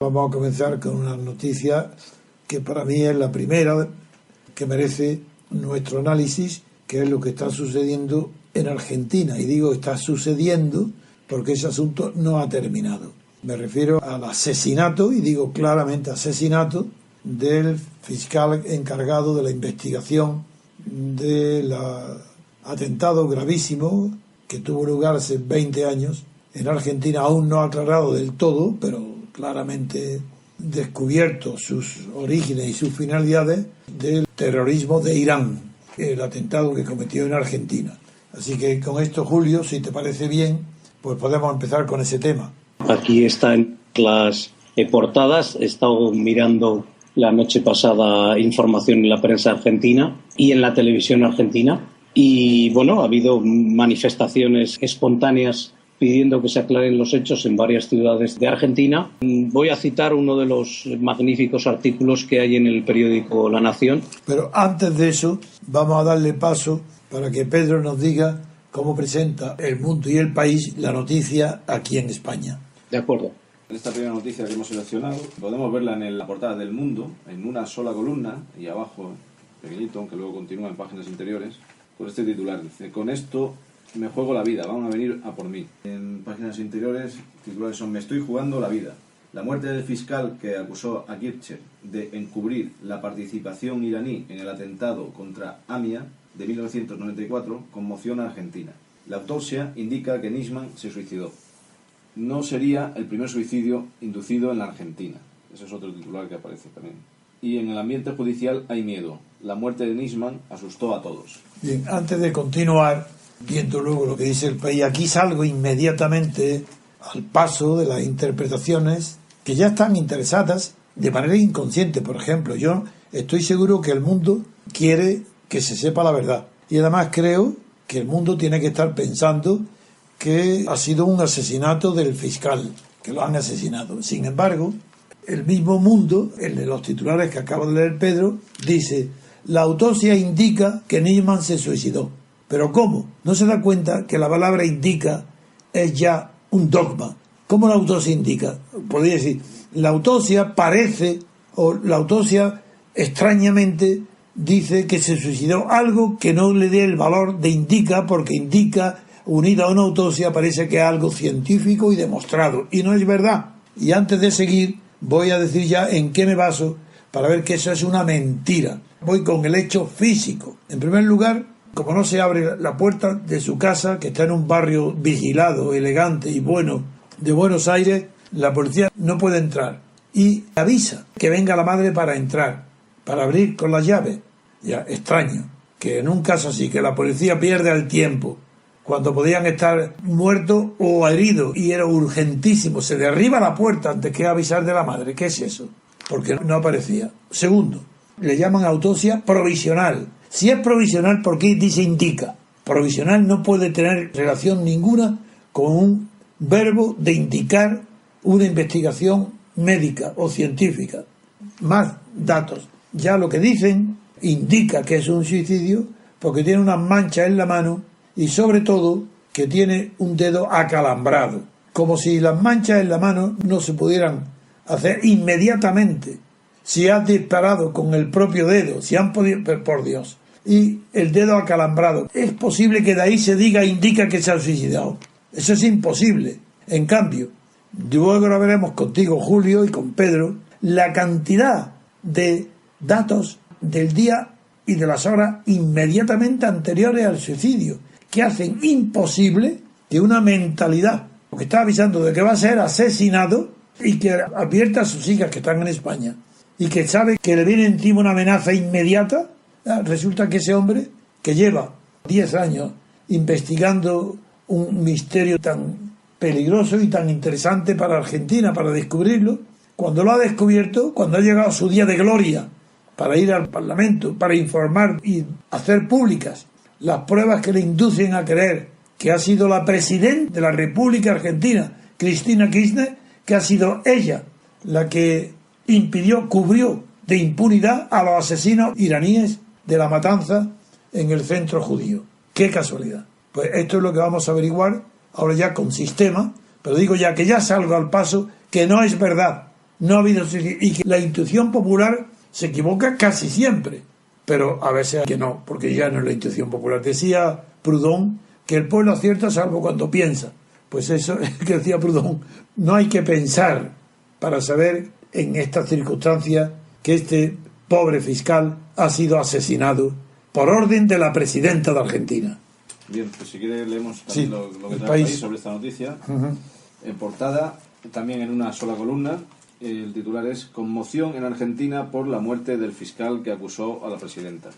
Vamos a comenzar con una noticia que para mí es la primera que merece nuestro análisis, que es lo que está sucediendo en Argentina. Y digo está sucediendo porque ese asunto no ha terminado. Me refiero al asesinato, y digo claramente asesinato, del fiscal encargado de la investigación del atentado gravísimo que tuvo lugar hace 20 años en Argentina, aún no aclarado del todo, pero claramente descubierto sus orígenes y sus finalidades, del terrorismo de Irán, el atentado que cometió en Argentina. Así que con esto, Julio, si te parece bien, pues podemos empezar con ese tema. Aquí están las portadas. He estado mirando la noche pasada información en la prensa argentina y en la televisión argentina. Y bueno, ha habido manifestaciones espontáneas pidiendo que se aclaren los hechos en varias ciudades de Argentina. Voy a citar uno de los magníficos artículos que hay en el periódico La Nación. Pero antes de eso, vamos a darle paso para que Pedro nos diga cómo presenta El Mundo y El País la noticia aquí en España. De acuerdo. Esta primera noticia que hemos seleccionado podemos verla en la portada del Mundo, en una sola columna, y abajo, pequeñito, aunque luego continúa en páginas interiores, con este titular. Dice: con esto me juego la vida, van a venir a por mí. En páginas interiores, titulares son: me estoy jugando la vida. La muerte del fiscal que acusó a Kirchner de encubrir la participación iraní en el atentado contra AMIA de 1994 conmociona a Argentina. La autopsia indica que Nisman se suicidó. No sería el primer suicidio inducido en la Argentina. Ese es otro titular que aparece también. Y en el ambiente judicial hay miedo. La muerte de Nisman asustó a todos. Bien, antes de continuar, viendo luego lo que dice El País, aquí salgo inmediatamente al paso de las interpretaciones que ya están interesadas de manera inconsciente. Por ejemplo, yo estoy seguro que El Mundo quiere que se sepa la verdad. Y además creo que El Mundo tiene que estar pensando que ha sido un asesinato del fiscal, que lo han asesinado. Sin embargo, el mismo Mundo, el de los titulares que acabo de leer Pedro, dice: la autopsia indica que Nisman se suicidó. ¿Pero cómo? ¿No se da cuenta que la palabra indica es ya un dogma? ¿Cómo la autopsia indica? Podría decir, la autopsia parece, o la autopsia extrañamente dice que se suicidó, algo que no le dé el valor de indica, porque indica unida a una autopsia parece que es algo científico y demostrado, y no es verdad. Y antes de seguir, voy a decir ya en qué me baso para ver que eso es una mentira. Voy con el hecho físico. En primer lugar, como no se abre la puerta de su casa, que está en un barrio vigilado, elegante y bueno de Buenos Aires, la policía no puede entrar. Y avisa que venga la madre para entrar, para abrir con las llaves. Ya, extraño, que en un caso así, que la policía pierde el tiempo, cuando podían estar muertos o heridos, y era urgentísimo, se derriba la puerta antes que avisar de la madre. ¿Qué es eso? Porque no aparecía. Segundo, le llaman autopsia provisional. Si es provisional, ¿por qué dice indica? Provisional no puede tener relación ninguna con un verbo de indicar una investigación médica o científica. Más datos. Ya lo que dicen indica que es un suicidio porque tiene unas manchas en la mano y sobre todo que tiene un dedo acalambrado, como si las manchas en la mano no se pudieran hacer inmediatamente si has disparado con el propio dedo, si han podido, por Dios, y el dedo acalambrado. Es posible que de ahí se diga indica que se ha suicidado. Eso es imposible. En cambio, luego lo veremos contigo, Julio, y con Pedro, la cantidad de datos del día y de las horas inmediatamente anteriores al suicidio, que hacen imposible que una mentalidad, que está avisando de que va a ser asesinado y que advierta a sus hijas que están en España y que sabe que le viene encima una amenaza inmediata, resulta que ese hombre, que lleva 10 años investigando un misterio tan peligroso y tan interesante para Argentina, para descubrirlo, cuando lo ha descubierto, cuando ha llegado su día de gloria para ir al Parlamento, para informar y hacer públicas las pruebas que le inducen a creer que ha sido la presidenta de la República Argentina, Cristina Kirchner, que ha sido ella la que cubrió de impunidad a los asesinos iraníes de la matanza en el centro judío. ¡Qué casualidad! Pues esto es lo que vamos a averiguar ahora ya con sistema, pero digo ya que ya salgo al paso que no es verdad No ha habido, y que la intuición popular se equivoca casi siempre, pero a veces que no, porque ya no es la intuición popular. Decía Proudhon que el pueblo acierta salvo cuando piensa. Pues eso es que decía Proudhon. No hay que pensar para saber en estas circunstancias que este pobre fiscal ha sido asesinado por orden de la presidenta de Argentina. Bien, pues si quiere leemos también lo que trae el país sobre esta noticia. En portada, también en una sola columna, el titular es "Conmoción en Argentina por la muerte del fiscal que acusó a la presidenta".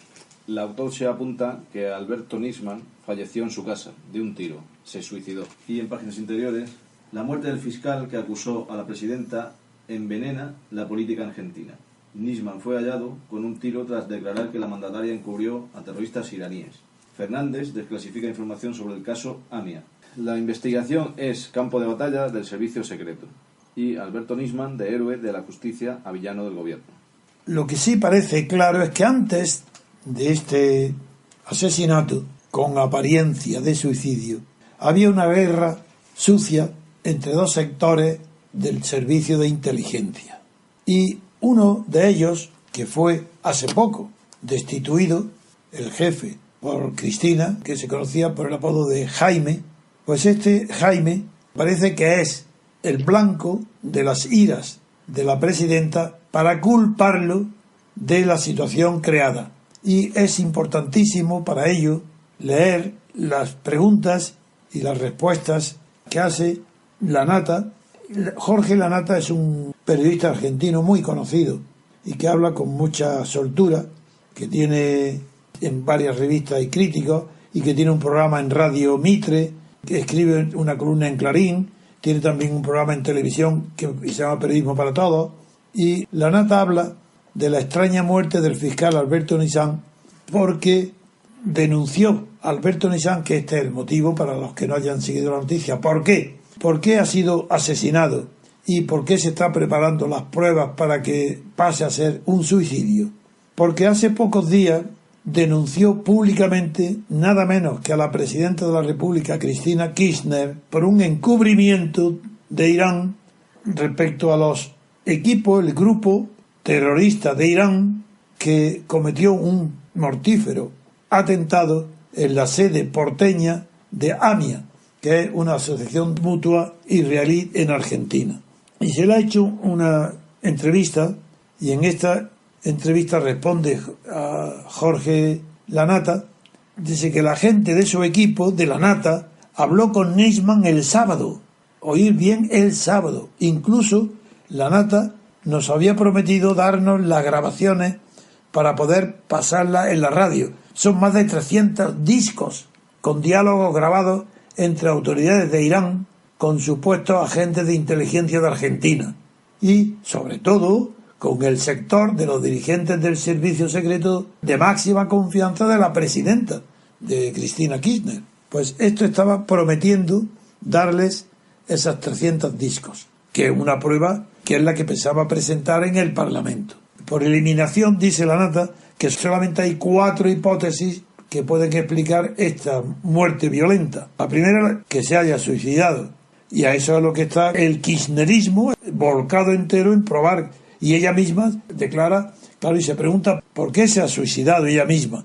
La autopsia apunta que Alberto Nisman falleció en su casa, de un tiro, se suicidó. Y en páginas interiores, la muerte del fiscal que acusó a la presidenta envenena la política argentina. Nisman fue hallado con un tiro tras declarar que la mandataria encubrió a terroristas iraníes. Fernández desclasifica información sobre el caso AMIA. La investigación es campo de batalla del servicio secreto. Y Alberto Nisman, de héroe de la justicia a villano del gobierno. Lo que sí parece claro es que antes de este asesinato, con apariencia de suicidio, había una guerra sucia entre dos sectores del servicio de inteligencia. Y uno de ellos, que fue hace poco destituido, el jefe por Cristina, que se conocía por el apodo de Jaime, pues este Jaime parece que es el blanco de las iras de la presidenta para culparlo de la situación creada. Y es importantísimo para ello leer las preguntas y las respuestas que hace Lanata. Jorge Lanata es un periodista argentino muy conocido y que habla con mucha soltura, que tiene en varias revistas y críticos, y que tiene un programa en Radio Mitre, que escribe una columna en Clarín, tiene también un programa en televisión que se llama Periodismo para Todos, y Lanata habla de la extraña muerte del fiscal Alberto Nisman, porque denunció a Alberto Nisman, que este es el motivo para los que no hayan seguido la noticia. ¿Por qué? ¿Por qué ha sido asesinado? ¿Y por qué se está preparando las pruebas para que pase a ser un suicidio? Porque hace pocos días denunció públicamente nada menos que a la presidenta de la República, Cristina Kirchner, por un encubrimiento de Irán respecto a los equipos, el grupo terrorista de Irán que cometió un mortífero atentado en la sede porteña de AMIA, que es una asociación mutua israelí en Argentina. Y se le ha hecho una entrevista, y en esta entrevista responde a Jorge Lanata, dice que la gente de su equipo, de Lanata, habló con Nisman el sábado, oír bien, el sábado. Incluso Lanata nos había prometido darnos las grabaciones para poder pasarlas en la radio. Son más de 300 discos con diálogos grabados entre autoridades de Irán con supuestos agentes de inteligencia de Argentina y, sobre todo, con el sector de los dirigentes del servicio secreto de máxima confianza de la presidenta, de Cristina Kirchner. Pues esto estaba prometiendo darles esas 300 discos, que es una prueba que es la que pensaba presentar en el Parlamento. Por eliminación, dice Lanata, que solamente hay 4 hipótesis que pueden explicar esta muerte violenta. La primera, que se haya suicidado, y a eso es lo que está el kirchnerismo volcado entero en probar. Y ella misma declara, claro, y se pregunta por qué se ha suicidado ella misma.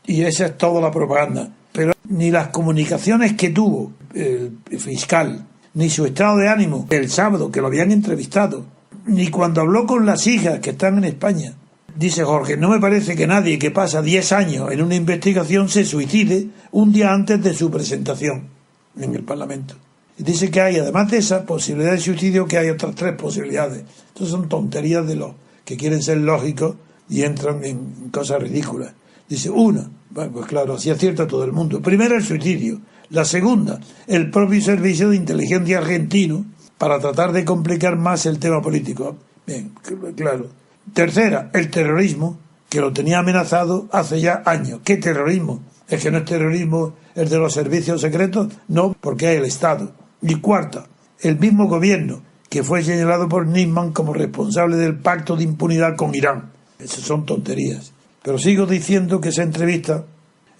Y esa es toda la propaganda. Pero ni las comunicaciones que tuvo el fiscal, ni su estado de ánimo el sábado, que lo habían entrevistado, ni cuando habló con las hijas que están en España. Dice Jorge, no me parece que nadie que pasa 10 años en una investigación se suicide un día antes de su presentación en el Parlamento. Y dice que hay, además de esa posibilidad de suicidio, que hay otras 3 posibilidades. Entonces son tonterías de los que quieren ser lógicos y entran en cosas ridículas. Dice, una, bueno, pues claro, así acierta todo el mundo. Primera, el suicidio. La segunda, el propio servicio de inteligencia argentino para tratar de complicar más el tema político. Bien, claro. Tercera, el terrorismo, que lo tenía amenazado hace ya años. ¿Qué terrorismo? ¿Es que no es terrorismo el de los servicios secretos? No, porque hay el Estado. Y cuarta, el mismo gobierno que fue señalado por Nisman como responsable del pacto de impunidad con Irán. Esas son tonterías. Pero sigo diciendo que esa entrevista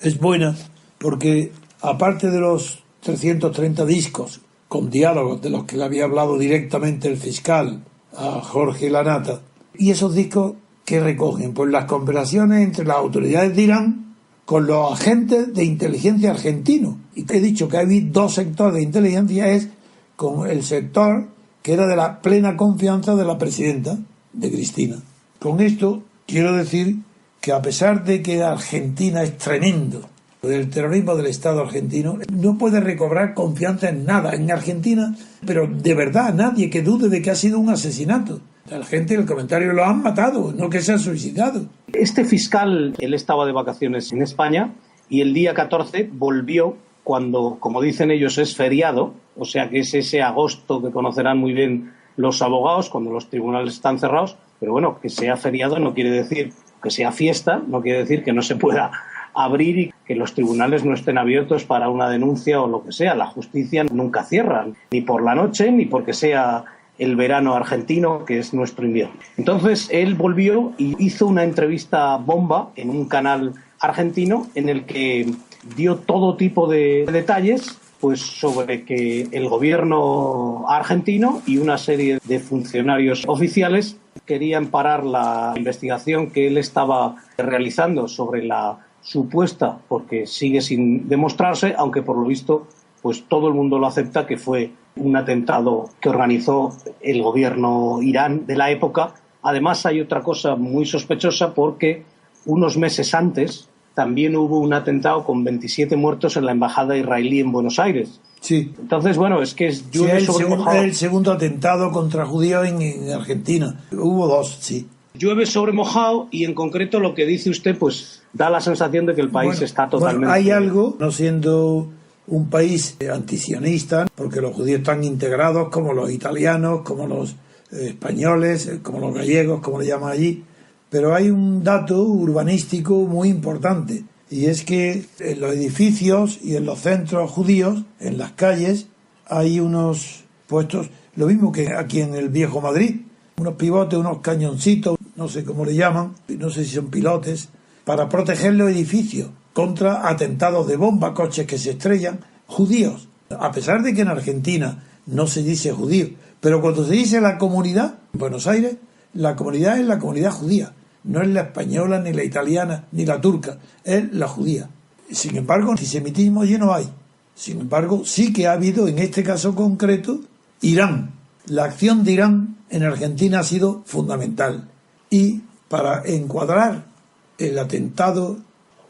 es buena porque, aparte de los 330 discos con diálogos de los que le había hablado directamente el fiscal a Jorge Lanata. Y esos discos que recogen pues las conversaciones entre las autoridades de Irán con los agentes de inteligencia argentinos. Y te he dicho que hay dos sectores de inteligencia, es con el sector que era de la plena confianza de la presidenta, de Cristina. Con esto quiero decir que a pesar de que Argentina es tremendo, del terrorismo del Estado argentino, no puede recobrar confianza en nada en Argentina, pero de verdad nadie que dude de que ha sido un asesinato. La gente en el comentario lo han matado, no que se han suicidado. Este fiscal, él estaba de vacaciones en España y el día 14 volvió cuando, como dicen ellos, es feriado, o sea que es ese agosto que conocerán muy bien los abogados cuando los tribunales están cerrados, pero bueno, que sea feriado no quiere decir que sea fiesta, no quiere decir que no se pueda abrir y que los tribunales no estén abiertos para una denuncia o lo que sea. La justicia nunca cierra, ni por la noche, ni porque sea el verano argentino, que es nuestro invierno. Entonces él volvió y hizo una entrevista bomba en un canal argentino en el que dio todo tipo de detalles pues sobre que el gobierno argentino y una serie de funcionarios oficiales querían parar la investigación que él estaba realizando sobre la supuesta, porque sigue sin demostrarse, aunque por lo visto pues todo el mundo lo acepta, que fue un atentado que organizó el gobierno Irán de la época. Además hay otra cosa muy sospechosa porque unos meses antes también hubo un atentado con 27 muertos en la embajada israelí en Buenos Aires. Sí. Entonces, bueno, es que llueve sobre mojado. El segundo atentado contra judíos en Argentina. Hubo dos, sí. Llueve sobre mojado y en concreto lo que dice usted pues da la sensación de que el país está totalmente... hay algo, no siendo un país antisionista, porque los judíos están integrados como los italianos, como los españoles, como los gallegos, como le llaman allí, pero hay un dato urbanístico muy importante, y es que en los edificios y en los centros judíos, en las calles, hay unos puestos, lo mismo que aquí en el viejo Madrid, unos pivotes, unos cañoncitos, no sé cómo le llaman, no sé si son pilotes, para proteger los edificios contra atentados de bomba, coches que se estrellan, judíos. A pesar de que en Argentina no se dice judío, pero cuando se dice la comunidad, en Buenos Aires, la comunidad es la comunidad judía, no es la española, ni la italiana, ni la turca, es la judía. Sin embargo, antisemitismo allí no hay. Sin embargo, sí que ha habido, en este caso concreto, Irán. La acción de Irán en Argentina ha sido fundamental. Y para encuadrar el atentado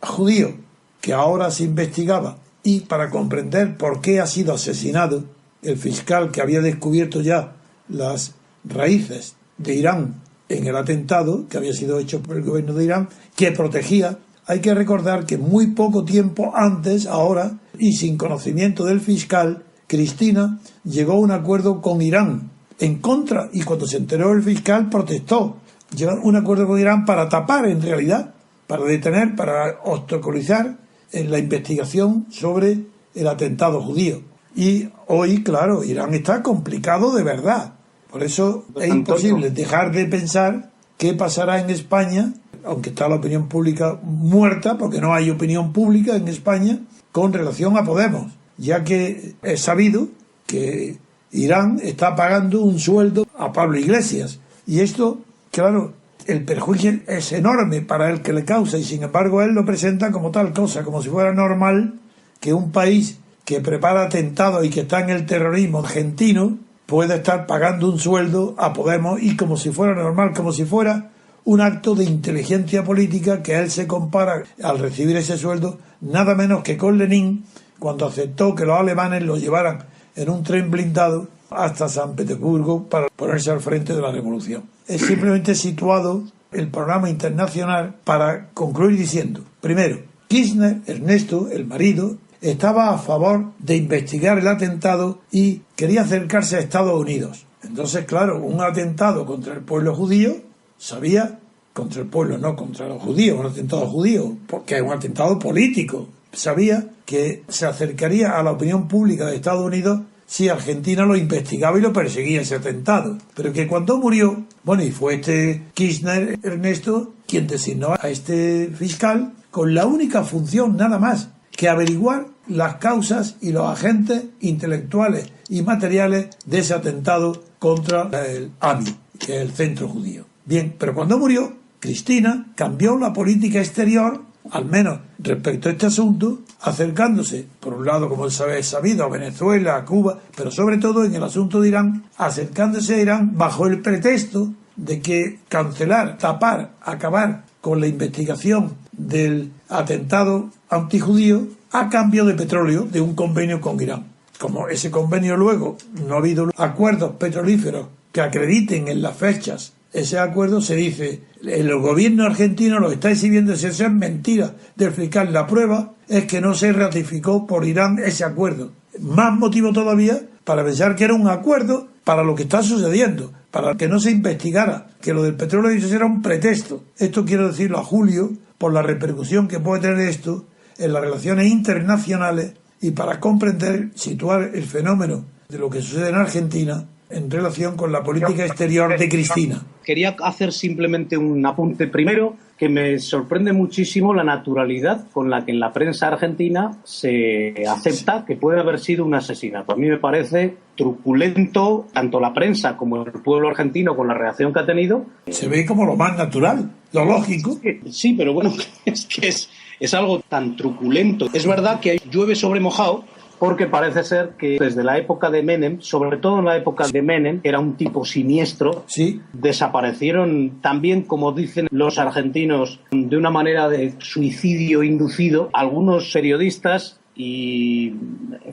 judío que ahora se investigaba y para comprender por qué ha sido asesinado el fiscal que había descubierto ya las raíces de Irán en el atentado que había sido hecho por el gobierno de Irán, que protegía, hay que recordar que muy poco tiempo antes, ahora, y sin conocimiento del fiscal, Cristina llegó a un acuerdo con Irán en contra, y cuando se enteró el fiscal protestó. Llegó a un acuerdo con Irán para tapar, en realidad, para detener, para obstaculizar en la investigación sobre el atentado judío. Y hoy, claro, Irán está complicado de verdad. Por eso es imposible dejar de pensar qué pasará en España, aunque está la opinión pública muerta, porque no hay opinión pública en España, con relación a Podemos, ya que es sabido que Irán está pagando un sueldo a Pablo Iglesias. Y esto, claro, el perjuicio es enorme para el que le causa, y sin embargo él lo presenta como tal cosa, como si fuera normal que un país que prepara atentados y que está en el terrorismo argentino puede estar pagando un sueldo a Podemos, y como si fuera normal, como si fuera un acto de inteligencia política, que él se compara al recibir ese sueldo nada menos que con Lenin, cuando aceptó que los alemanes lo llevaran en un tren blindado hasta San Petersburgo para ponerse al frente de la revolución. Es simplemente situado el programa internacional para concluir diciendo, primero, Kirchner, Ernesto, el marido, estaba a favor de investigar el atentado y quería acercarse a Estados Unidos. Entonces, claro, un atentado contra el pueblo judío, sabía, contra el pueblo, no contra los judíos, un atentado judío, porque es un atentado político. Sabía que se acercaría a la opinión pública de Estados Unidos si Argentina lo investigaba y lo perseguía ese atentado. Pero que cuando murió, bueno, y fue este Kirchner, Ernesto, quien designó a este fiscal con la única función nada más que averiguar las causas y los agentes intelectuales y materiales de ese atentado contra el AMI. que es el centro judío. Bien, pero cuando murió, Cristina cambió la política exterior, al menos respecto a este asunto, acercándose, por un lado, como es sabido, a Venezuela, a Cuba, pero sobre todo en el asunto de Irán, acercándose a Irán bajo el pretexto de que cancelar, tapar, acabar con la investigación del atentado antijudío a cambio de petróleo, de un convenio con Irán. Como ese convenio luego no ha habido acuerdos petrolíferos que acrediten en las fechas ese acuerdo, se dice, el gobierno argentino lo está exhibiendo, si eso es mentira del fiscal. La prueba es que no se ratificó por Irán ese acuerdo. Más motivo todavía para pensar que era un acuerdo para lo que está sucediendo, para que no se investigara, que lo del petróleo era un pretexto. Esto quiero decirlo a Julio, por la repercusión que puede tener esto en las relaciones internacionales y para comprender, situar el fenómeno de lo que sucede en Argentina en relación con la política exterior de Cristina. Quería hacer simplemente un apunte primero, que me sorprende muchísimo la naturalidad con la que en la prensa argentina se acepta que puede haber sido un asesinato. A mí me parece truculento, tanto la prensa como el pueblo argentino con la reacción que ha tenido. Se ve como lo más natural, lo lógico. Sí, pero bueno, es que es algo tan truculento. Es verdad que llueve sobre mojado, porque parece ser que desde la época de Menem, sobre todo en la época de Menem, que era un tipo siniestro, sí, desaparecieron también, como dicen los argentinos, de una manera de suicidio inducido, algunos periodistas y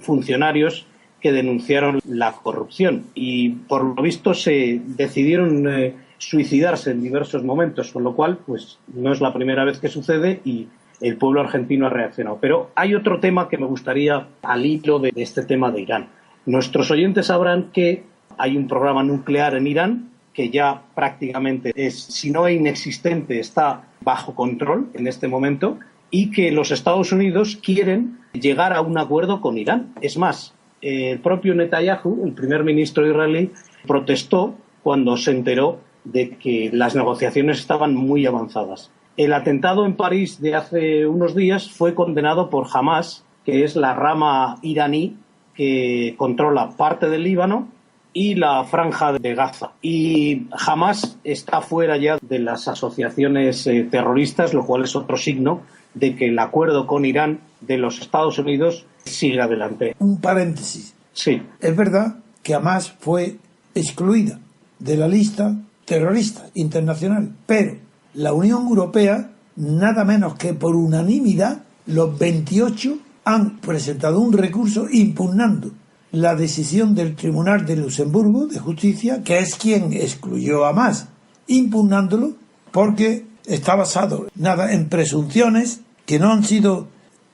funcionarios que denunciaron la corrupción. Y por lo visto se decidieron suicidarse en diversos momentos, con lo cual pues no es la primera vez que sucede y el pueblo argentino ha reaccionado. Pero hay otro tema que me gustaría, al hilo de este tema de Irán. Nuestros oyentes sabrán que hay un programa nuclear en Irán que ya prácticamente es, si no inexistente, está bajo control en este momento, y que los Estados Unidos quieren llegar a un acuerdo con Irán. Es más, el propio Netanyahu, el primer ministro israelí, protestó cuando se enteró de que las negociaciones estaban muy avanzadas. El atentado en París de hace unos días fue condenado por Hamás, que es la rama iraní que controla parte del Líbano y la franja de Gaza. Y Hamás está fuera ya de las asociaciones terroristas, lo cual es otro signo de que el acuerdo con Irán de los Estados Unidos sigue adelante. Un paréntesis. Sí. Es verdad que Hamás fue excluida de la lista terrorista internacional, pero la Unión Europea, nada menos que por unanimidad, los 28 han presentado un recurso impugnando la decisión del Tribunal de Luxemburgo de Justicia, que es quien excluyó a Hamás, impugnándolo porque está basado en presunciones que no han sido,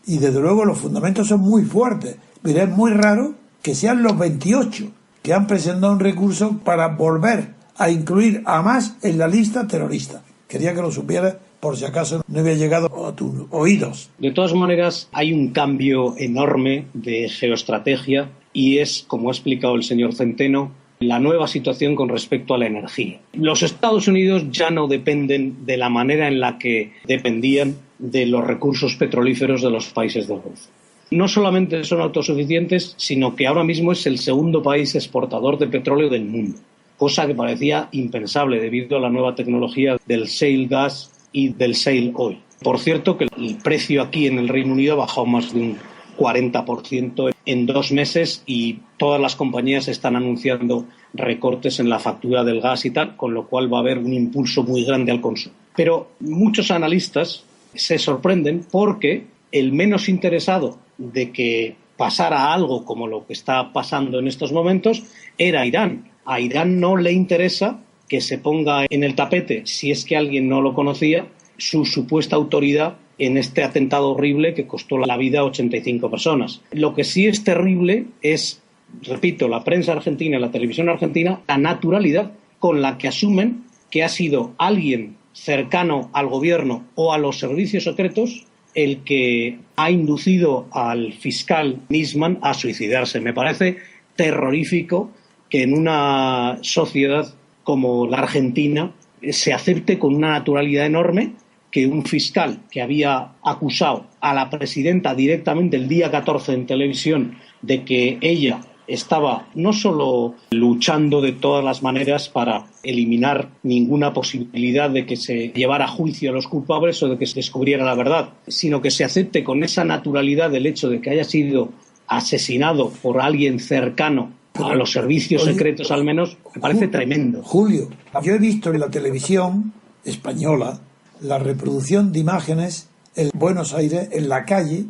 y desde luego los fundamentos son muy fuertes, pero es muy raro que sean los 28 que han presentado un recurso para volver a incluir a Hamás en la lista terrorista. Quería que lo supieras por si acaso no había llegado a tus oídos. De todas maneras, hay un cambio enorme de geoestrategia y es, como ha explicado el señor Centeno, la nueva situación con respecto a la energía. Los Estados Unidos ya no dependen de la manera en la que dependían de los recursos petrolíferos de los países del Golfo. No solamente son autosuficientes, sino que ahora mismo es el segundo país exportador de petróleo del mundo, cosa que parecía impensable debido a la nueva tecnología del shale gas y del shale oil. Por cierto, que el precio aquí en el Reino Unido ha bajado más de un 40% en 2 meses y todas las compañías están anunciando recortes en la factura del gas y tal, con lo cual va a haber un impulso muy grande al consumo. Pero muchos analistas se sorprenden porque el menos interesado de que pasara algo como lo que está pasando en estos momentos era Irán. A Irán no le interesa que se ponga en el tapete, si es que alguien no lo conocía, su supuesta autoridad en este atentado horrible que costó la vida a 85 personas. Lo que sí es terrible es, repito, la prensa argentina y la televisión argentina, la naturalidad con la que asumen que ha sido alguien cercano al gobierno o a los servicios secretos el que ha inducido al fiscal Nisman a suicidarse. Me parece terrorífico que en una sociedad como la Argentina se acepte con una naturalidad enorme que un fiscal que había acusado a la presidenta directamente el día 14 en televisión de que ella estaba no solo luchando de todas las maneras para eliminar ninguna posibilidad de que se llevara a juicio a los culpables o de que se descubriera la verdad, sino que se acepte con esa naturalidad el hecho de que haya sido asesinado por alguien cercano a los servicios secretos, al menos, me parece tremendo. Julio, yo he visto en la televisión española la reproducción de imágenes en Buenos Aires, en la calle,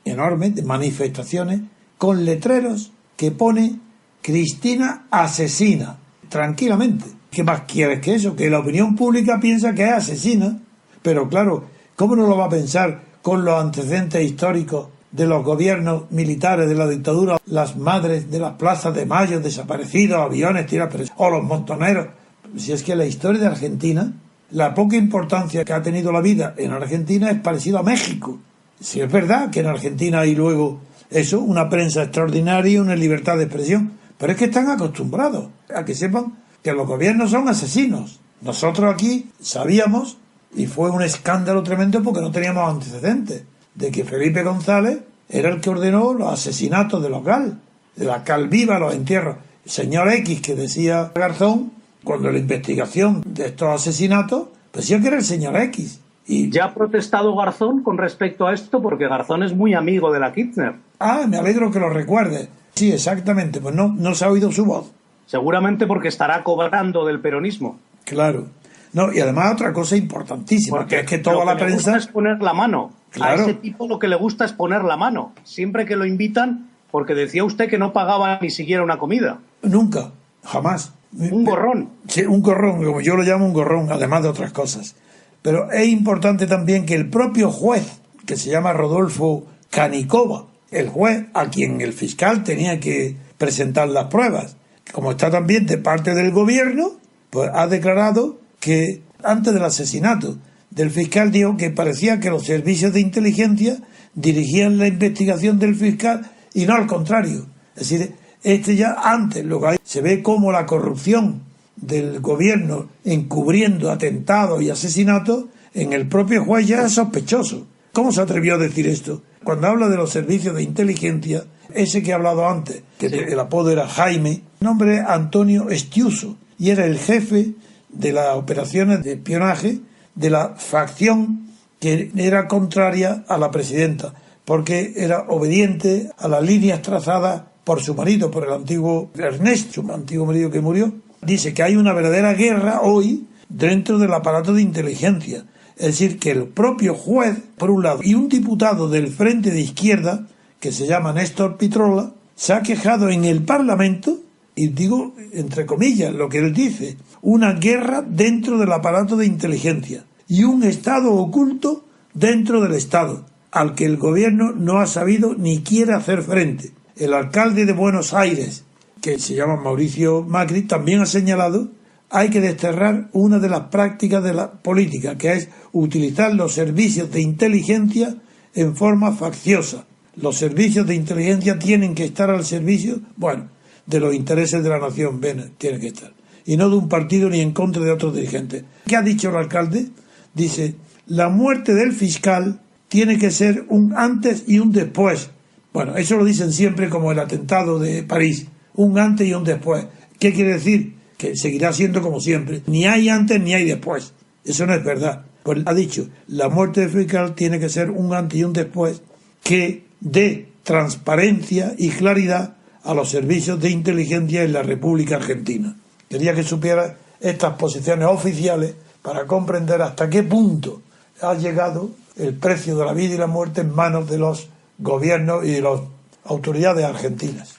enorme, de manifestaciones, con letreros que pone Cristina asesina, tranquilamente. ¿Qué más quieres que eso? Que la opinión pública piensa que es asesina, pero claro, ¿cómo no lo va a pensar con los antecedentes históricos de los gobiernos militares de la dictadura, las madres de las plazas de Mayo desaparecidos, aviones tirados, o los montoneros? Si es que la historia de Argentina, la poca importancia que ha tenido la vida en Argentina es parecido a México. Si es verdad que en Argentina hay luego eso, una prensa extraordinaria y una libertad de expresión, pero es que están acostumbrados a que sepan que los gobiernos son asesinos. Nosotros aquí sabíamos, y fue un escándalo tremendo porque no teníamos antecedentes, de que Felipe González era el que ordenó los asesinatos de los GAL, de la cal viva, los entierros. El señor X, que decía Garzón, cuando la investigación de estos asesinatos, decía que era el señor X. Y ya ha protestado Garzón con respecto a esto, porque Garzón es muy amigo de la Kirchner. Me alegro que lo recuerde. Sí, exactamente, pues no se ha oído su voz. Seguramente porque estará cobrando del peronismo. Claro. No, y además otra cosa importantísima, porque es que toda la prensa... Lo que le gusta es poner la mano. Claro. A ese tipo lo que le gusta es poner la mano. Siempre que lo invitan, porque decía usted que no pagaba ni siquiera una comida. Nunca, jamás. Un gorrón. Sí, un gorrón, como yo lo llamo un gorrón, además de otras cosas. Pero es importante también que el propio juez, que se llama Rodolfo Canicova, el juez a quien el fiscal tenía que presentar las pruebas, como está también de parte del gobierno, pues ha declarado que antes del asesinato del fiscal dijo que parecía que los servicios de inteligencia dirigían la investigación del fiscal y no al contrario. Es decir, ya antes lo que hay, se ve como la corrupción del gobierno encubriendo atentados y asesinatos en el propio juez ya es sospechoso. ¿Cómo se atrevió a decir esto? Cuando habla de los servicios de inteligencia, ese que he hablado antes, que el apodo era Jaime, nombre Antonio Estiuso, y era el jefe de las operaciones de espionaje de la facción que era contraria a la presidenta, porque era obediente a las líneas trazadas por su marido, por el antiguo Ernesto, su antiguo marido que murió. Dice que hay una verdadera guerra hoy dentro del aparato de inteligencia. Es decir, que el propio juez, por un lado, y un diputado del Frente de Izquierda, que se llama Néstor Pitrola, se ha quejado en el Parlamento, y digo entre comillas lo que él dice, una guerra dentro del aparato de inteligencia y un Estado oculto dentro del Estado, al que el gobierno no ha sabido ni quiere hacer frente. El alcalde de Buenos Aires, que se llama Mauricio Macri, también ha señalado hay que desterrar una de las prácticas de la política, que es utilizar los servicios de inteligencia en forma facciosa. Los servicios de inteligencia tienen que estar al servicio, de los intereses de la nación, tienen que estar, y no de un partido ni en contra de otros dirigentes. ¿Qué ha dicho el alcalde? Dice, la muerte del fiscal tiene que ser un antes y un después. Eso lo dicen siempre como el atentado de París, un antes y un después. ¿Qué quiere decir? Que seguirá siendo como siempre. Ni hay antes ni hay después. Eso no es verdad. Pues ha dicho, la muerte del fiscal tiene que ser un antes y un después que dé transparencia y claridad a los servicios de inteligencia en la República Argentina. Quería que supiera estas posiciones oficiales para comprender hasta qué punto ha llegado el precio de la vida y la muerte en manos de los gobiernos y de las autoridades argentinas.